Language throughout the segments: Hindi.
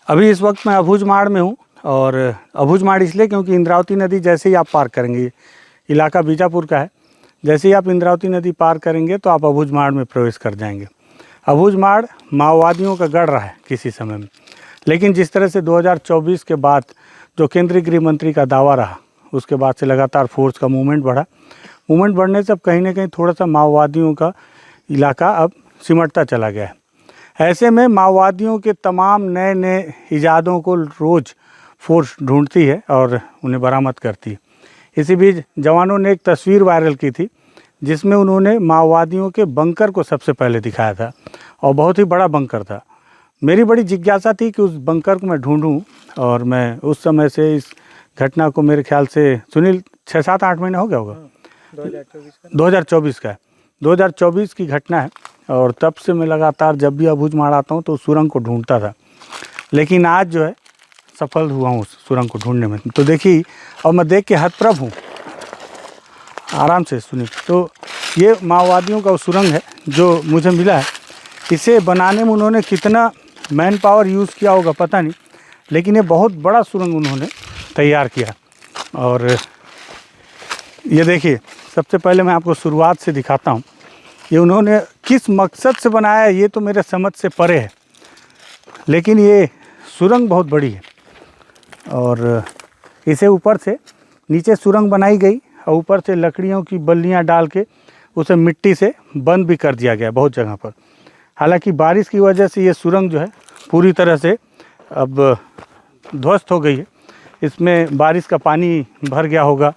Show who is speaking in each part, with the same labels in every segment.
Speaker 1: अभी इस वक्त मैं अबूझमाड़ में हूँ, और अबूझमाड़ इसलिए क्योंकि इंद्रावती नदी जैसे ही आप पार करेंगे, इलाका बीजापुर का है, जैसे ही आप इंद्रावती नदी पार करेंगे तो आप अबूझमाड़ में प्रवेश कर जाएंगे। अबूझमाड़ माओवादियों का गढ़ रहा है किसी समय में, लेकिन जिस तरह से 2024 के बाद जो केंद्रीय गृह मंत्री का दावा रहा, उसके बाद से लगातार फोर्स का मूवमेंट बढ़ा। मूवमेंट बढ़ने से अब कहीं ना कहीं थोड़ा सा माओवादियों का इलाका अब सिमटता चला गया है। ऐसे में माओवादियों के तमाम नए नए इजादों को रोज़ फोर्स ढूंढती है और उन्हें बरामद करती है। इसी बीच जवानों ने एक तस्वीर वायरल की थी जिसमें उन्होंने माओवादियों के बंकर को सबसे पहले दिखाया था, और बहुत ही बड़ा बंकर था। मेरी बड़ी जिज्ञासा थी कि उस बंकर को मैं ढूंढूं, और मैं उस समय से इस घटना को, मेरे ख्याल से सुनील 6-7-8 महीना हो गया होगा, 2024 का है, 2024 की घटना है। और तब से मैं लगातार जब भी अबूझमाड़ आता हूँ तो उस सुरंग को ढूंढता था, लेकिन आज जो है सफल हुआ हूँ उस सुरंग को ढूंढने में। तो देखिए, और मैं देख के हतप्रभ हूँ, आराम से सुनिए। तो ये माओवादियों का वो सुरंग है जो मुझे मिला है। इसे बनाने में उन्होंने कितना मैन पावर यूज़ किया होगा पता नहीं, लेकिन ये बहुत बड़ा सुरंग उन्होंने तैयार किया। और ये देखिए, सबसे पहले मैं आपको शुरुआत से दिखाता हूँ ये उन्होंने किस मकसद से बनाया है, ये तो मेरे समझ से परे है, लेकिन ये सुरंग बहुत बड़ी है। और इसे ऊपर से नीचे सुरंग बनाई गई और ऊपर से लकड़ियों की बल्लियां डाल के उसे मिट्टी से बंद भी कर दिया गया बहुत जगह पर। हालांकि बारिश की वजह से ये सुरंग जो है पूरी तरह से अब ध्वस्त हो गई है। इसमें बारिश का पानी भर गया होगा,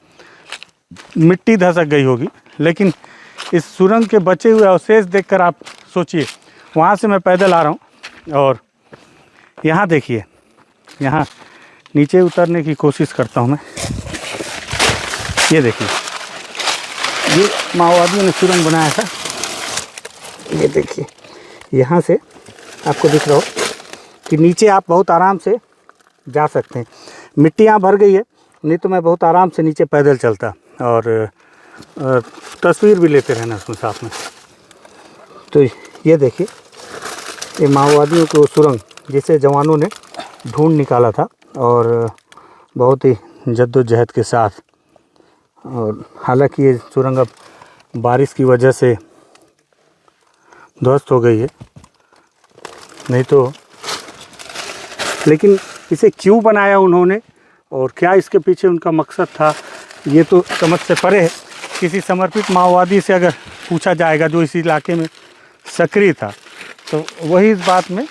Speaker 1: मिट्टी धसक गई होगी, लेकिन इस सुरंग के बचे हुए अवशेष देखकर आप सोचिए। वहाँ से मैं पैदल आ रहा हूँ और यहाँ देखिए, यहाँ नीचे उतरने की कोशिश करता हूँ मैं। ये देखिए, ये माओवादियों ने सुरंग बनाया था। ये देखिए, यहाँ से आपको दिख रहा हो कि नीचे आप बहुत आराम से जा सकते हैं। मिट्टी यहाँ भर गई है, नहीं तो मैं बहुत आराम से नीचे पैदल चलता और तस्वीर भी लेते रहना उसमें साथ में। तो ये देखिए, ये माओवादियों की वो सुरंग जिसे जवानों ने ढूंढ निकाला था, और बहुत ही जद्दोजहद के साथ। और हालांकि ये सुरंग अब बारिश की वजह से ध्वस्त हो गई है, नहीं तो। लेकिन इसे क्यों बनाया उन्होंने और क्या इसके पीछे उनका मकसद था, ये तो समझ से परे है। किसी समर्पित माओवादी से अगर पूछा जाएगा जो इस इलाके में सक्रिय था, तो वही इस बात में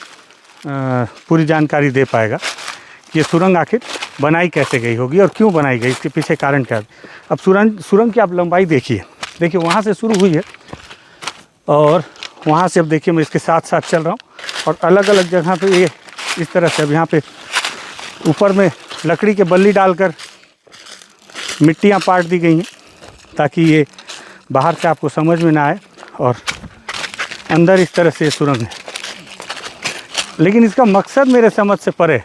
Speaker 1: पूरी जानकारी दे पाएगा कि ये सुरंग आखिर बनाई कैसे गई होगी और क्यों बनाई गई, इसके पीछे कारण क्या है। अब सुरंग की आप लंबाई देखिए, वहाँ से शुरू हुई है और वहाँ से अब देखिए मैं इसके साथ साथ चल रहा हूँ, और अलग अलग जगह पे ये इस तरह से अब यहाँ पे ऊपर में लकड़ी के बल्ली डालकर मिट्टियाँ पाट दी गई हैं ताकि ये बाहर से आपको समझ में ना आए, और अंदर इस तरह से सुरंग है। लेकिन इसका मकसद मेरे समझ से परे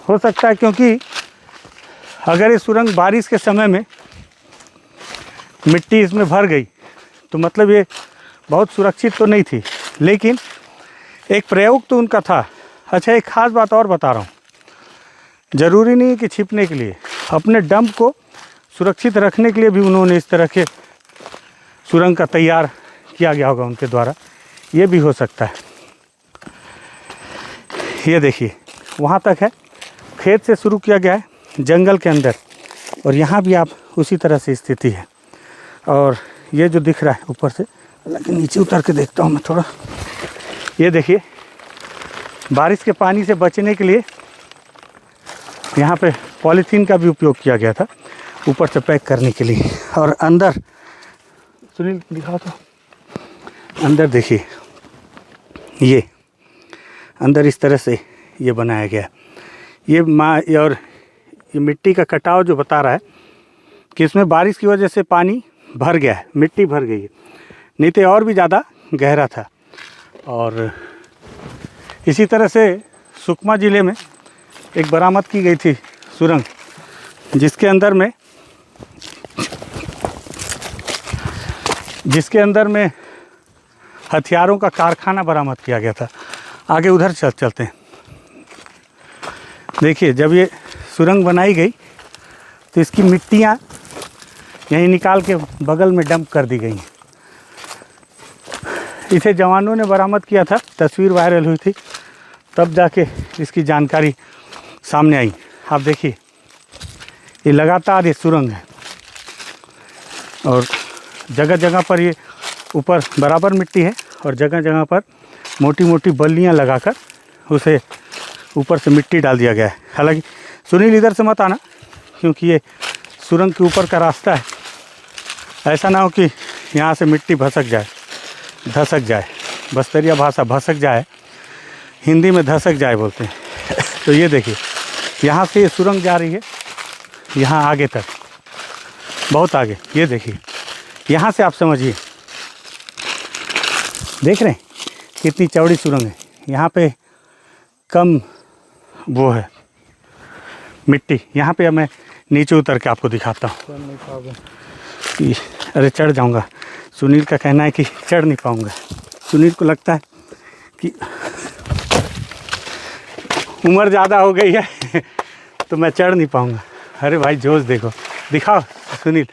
Speaker 1: हो सकता है, क्योंकि अगर ये सुरंग बारिश के समय में मिट्टी इसमें भर गई तो मतलब ये बहुत सुरक्षित तो नहीं थी, लेकिन एक प्रयोग तो उनका था। अच्छा, एक ख़ास बात और बता रहा हूँ, ज़रूरी नहीं है कि छिपने के लिए, अपने डंप को सुरक्षित रखने के लिए भी उन्होंने इस तरह के सुरंग का तैयार किया गया होगा उनके द्वारा, ये भी हो सकता है। ये देखिए, वहाँ तक है, खेत से शुरू किया गया है जंगल के अंदर, और यहाँ भी आप उसी तरह से स्थिति है। और ये जो दिख रहा है ऊपर से, हालांकि नीचे उतर के देखता हूँ मैं थोड़ा। ये देखिए, बारिश के पानी से बचने के लिए यहाँ पे पॉलीथीन का भी उपयोग किया गया था ऊपर से पैक करने के लिए। और अंदर सुनील दिखाओ तो, अंदर देखिए, ये अंदर इस तरह से ये बनाया गया। ये और ये मिट्टी का कटाव जो बता रहा है कि इसमें बारिश की वजह से पानी भर गया है, मिट्टी भर गई है, नहीं तो और भी ज़्यादा गहरा था। और इसी तरह से सुकमा ज़िले में एक बरामद की गई थी सुरंग, जिसके अंदर में हथियारों का कारखाना बरामद किया गया था। आगे उधर चलते हैं। देखिए जब ये सुरंग बनाई गई तो इसकी मिट्टियाँ यहीं निकाल के बगल में डंप कर दी गई हैं। इसे जवानों ने बरामद किया था, तस्वीर वायरल हुई थी, तब जाके इसकी जानकारी सामने आई। आप देखिए ये लगातार ये सुरंग है और जगह जगह पर ये ऊपर बराबर मिट्टी है और जगह जगह पर मोटी मोटी बल्लियाँ लगाकर उसे ऊपर से मिट्टी डाल दिया गया है। हालांकि सुनील इधर से मत आना, क्योंकि ये सुरंग के ऊपर का रास्ता है, ऐसा ना हो कि यहाँ से मिट्टी भसक जाए, धसक जाए। बस्तरिया भाषा भसक जाए, हिंदी में धसक जाए बोलते हैं। तो ये देखिए यहाँ से ये सुरंग जा रही है यहाँ आगे तक, बहुत आगे। ये देखिए यहाँ से आप समझिए, देख रहे हैं कितनी चौड़ी सुरंग है। यहाँ पे कम वो है मिट्टी। यहाँ पे अब मैं नीचे उतर के आपको दिखाता हूँ।
Speaker 2: नहीं पाओगे?
Speaker 1: अरे चढ़ जाऊँगा। सुनील का कहना है कि चढ़ नहीं पाऊँगा। सुनील को लगता है कि उम्र ज़्यादा हो गई है तो मैं चढ़ नहीं पाऊँगा। अरे भाई जोश देखो, दिखाओ सुनील,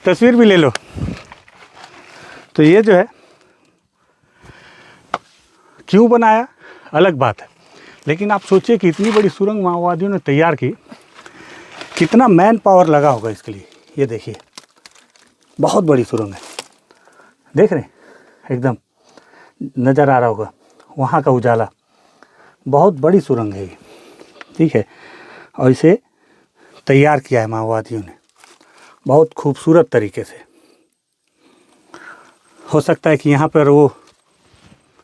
Speaker 1: तस्वीर भी ले लो। तो ये जो है क्यों बनाया अलग बात है, लेकिन आप सोचिए कि इतनी बड़ी सुरंग माओवादियों ने तैयार की, कितना मैन पावर लगा होगा इसके लिए। ये देखिए बहुत बड़ी सुरंग है, देख रहे हैं, एकदम नज़र आ रहा होगा वहाँ का उजाला। बहुत बड़ी सुरंग है ये, ठीक है। और इसे तैयार किया है माओवादियों ने बहुत खूबसूरत तरीके से। हो सकता है कि यहाँ पर वो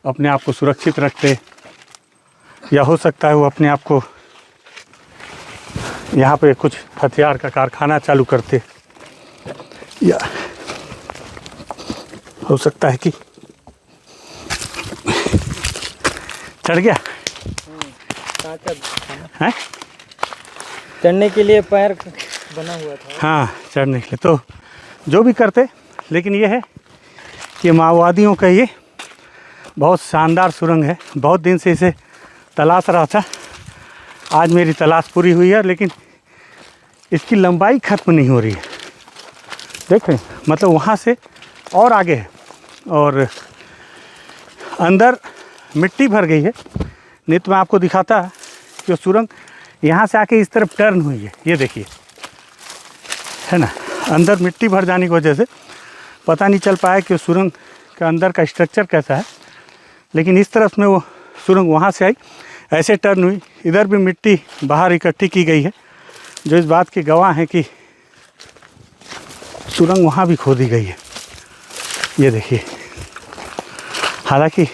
Speaker 1: अपने आप को सुरक्षित रखते, या हो सकता है वो अपने आप को यहाँ पे कुछ हथियार का कारखाना चालू करते, या हो सकता है कि चढ़ गया है।
Speaker 2: चढ़ने के लिए पैर बना हुआ था।
Speaker 1: हाँ चढ़ने के लिए तो जो भी करते, लेकिन ये है कि माओवादियों का ये बहुत शानदार सुरंग है। बहुत दिन से इसे तलाश रहा था, आज मेरी तलाश पूरी हुई है, लेकिन इसकी लंबाई ख़त्म नहीं हो रही है। देख रहे हैं, मतलब वहाँ से और आगे है और अंदर मिट्टी भर गई है। नहीं तो मैं आपको दिखाता कि वो सुरंग यहाँ से आके इस तरफ टर्न हुई है। ये देखिए, है ना, अंदर मिट्टी भर जाने की वजह से पता नहीं चल पाया कि सुरंग का अंदर का स्ट्रक्चर कैसा है, लेकिन इस तरफ में वो सुरंग वहाँ से आई, ऐसे टर्न हुई। इधर भी मिट्टी बाहर इकट्ठी की गई है, जो इस बात के गवाह हैं कि सुरंग वहाँ भी खोदी गई है। ये देखिए, हालांकि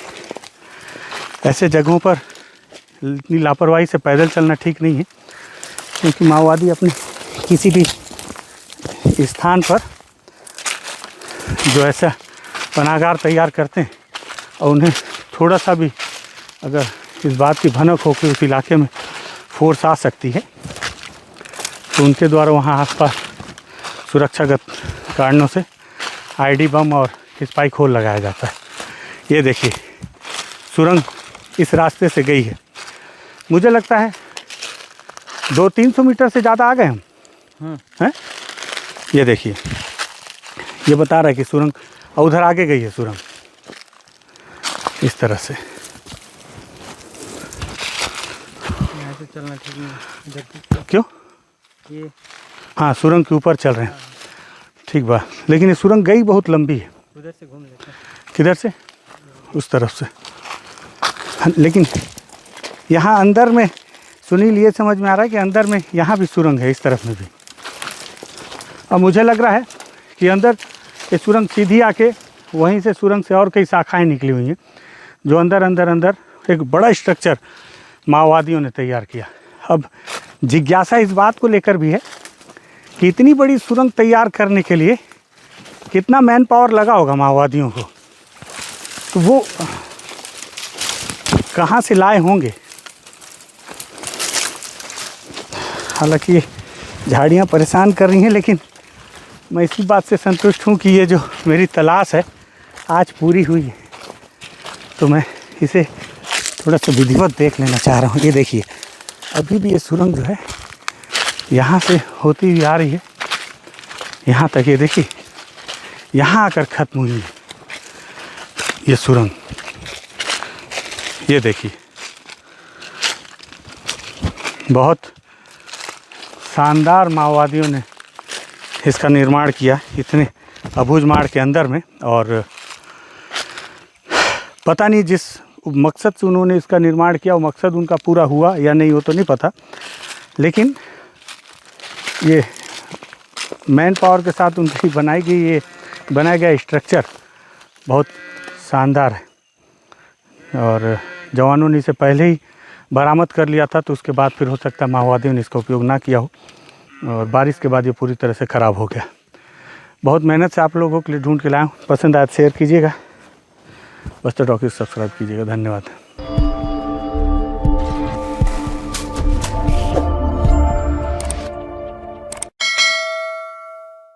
Speaker 1: ऐसे जगहों पर इतनी लापरवाही से पैदल चलना ठीक नहीं है, क्योंकि माओवादी अपने किसी भी स्थान पर जो ऐसा पनाहगार तैयार करते हैं और उन्हें थोड़ा सा भी अगर इस बात की भनक हो कि उस इलाके में फोर्स आ सकती है, तो उनके द्वारा वहाँ आसपास सुरक्षागत कारणों से आईडी बम और स्पाइक होल लगाया जाता है। ये देखिए, सुरंग इस रास्ते से गई है। मुझे लगता है 200-300 मीटर से ज़्यादा आ गए हम हैं। ये देखिए, ये बता रहा है कि सुरंग उधर आगे गई है सुरंग, इस तरह से।
Speaker 2: यहाँ से चलना ठीक नहीं।
Speaker 1: क्यों?
Speaker 2: ये
Speaker 1: हाँ, सुरंग के ऊपर चल रहे हैं, ठीक बा, लेकिन ये सुरंग गई बहुत लंबी है।
Speaker 2: उधर से घूम लेते हैं।
Speaker 1: किधर से? उस तरफ से। लेकिन यहाँ अंदर में सुनील, ये समझ में आ रहा है कि अंदर में यहाँ भी सुरंग है, इस तरफ में भी। अब मुझे लग रहा है कि अंदर ये सुरंग सीधी आके वहीं से सुरंग से और कई शाखाएं निकली हुई हैं, जो अंदर अंदर अंदर एक बड़ा स्ट्रक्चर माओवादियों ने तैयार किया। अब जिज्ञासा इस बात को लेकर भी है कि इतनी बड़ी सुरंग तैयार करने के लिए कितना मैन पावर लगा होगा माओवादियों को, तो वो कहाँ से लाए होंगे। हालांकि ये झाड़ियाँ परेशान कर रही हैं, लेकिन मैं इसी बात से संतुष्ट हूँ कि ये जो मेरी तलाश है आज पूरी हुई है, तो मैं इसे थोड़ा सा विधिवत देख लेना चाह रहा हूँ। ये देखिए, अभी भी ये सुरंग जो है यहाँ से होती हुई आ रही है, यहाँ तक। ये देखिए यहाँ आकर ख़त्म हुई है ये सुरंग। ये देखिए बहुत शानदार माओवादियों ने इसका निर्माण किया इतने अबूझमाड़ के अंदर में। और पता नहीं जिस मकसद से उन्होंने इसका निर्माण किया वो मकसद उनका पूरा हुआ या नहीं वो तो नहीं पता, लेकिन ये मैन पावर के साथ उनकी बनाया गया स्ट्रक्चर बहुत शानदार है। और जवानों ने इसे पहले ही बरामद कर लिया था, तो उसके बाद फिर हो सकता है माओवादियों ने इसका उपयोग ना किया हो, और बारिश के बाद ये पूरी तरह से ख़राब हो गया। बहुत मेहनत से आप लोगों के लिए ढूंढ के लाया हूँ। पसंद आया शेयर कीजिएगा, बस्तर टॉकीज सब्सक्राइब कीजिएगा। धन्यवाद।